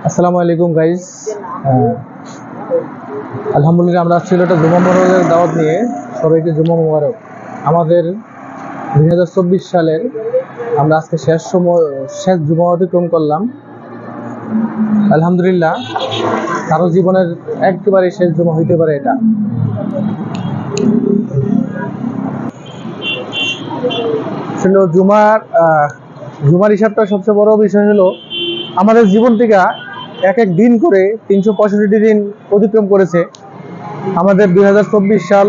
আসসালামু আলাইকুম গাইস। আলহামদুলিল্লাহ আমরা সিলেটে জুমা মোবারকের দাওয়াত নিয়ে সবাইকে জুমা মোবারক। আমাদের 2024 সালের আমরা আজকে শেষ জুমা অতিক্রম করলাম। আলহামদুলিল্লাহ কারো জীবনের একেবারে শেষ জুমা হইতে পারে এটা। ছিল জুমার হিসাবটা সবচেয়ে বড় বিষয় হলো আমাদের জীবন থেকে এক এক দিন করে 365 দিন অতিক্রম করেছে। আমাদের 2024 সাল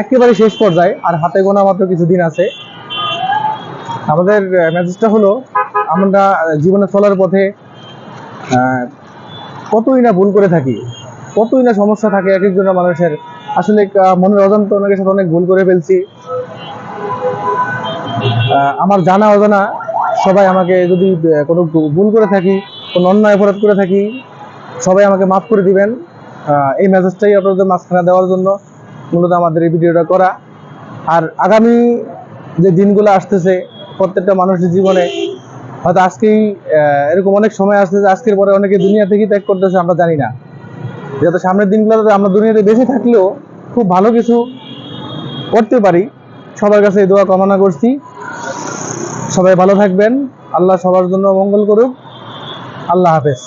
একেবারে শেষ পর্যায়ে, আর হাতে গোনা মাত্র কিছু দিন আছে। আমাদের মেসেজটা হলো আমরা জীবনে চলার পথে কতই না ভুল করে থাকি, কতই না সমস্যা থাকে এক একজনের মানুষের। আসলে মনের অজান্তে অনেকের সাথে অনেক ভুল করে ফেলছি। আমার জানা অজানা সবাই আমাকে যদি কোনো ভুল করে থাকি, কোনো অন্যায় অপরাধ করে থাকি, সবাই আমাকে মাফ করে দিবেন। এই মেসেজটাই আপনাদের মাঝখানে দেওয়ার জন্য মূলত আমাদের এই ভিডিওটা করা। আর আগামী যে দিনগুলো আসতেছে প্রত্যেকটা মানুষের জীবনে হয়তো আজকেই এরকম অনেক সময় আসছে যে আজকের পরে অনেকে দুনিয়া থেকেই ত্যাগ করতেছে, আমরা জানি না। যাতে সামনের দিনগুলোতে আমরা দুনিয়াতে বেঁচে থাকলেও খুব ভালো কিছু করতে পারি। সবার কাছে এই দোয়া কামনা করছি। সবাই ভালো থাকবেন, আল্লাহ সবার জন্য মঙ্গল করুক। আল্লাহ হাফেজ।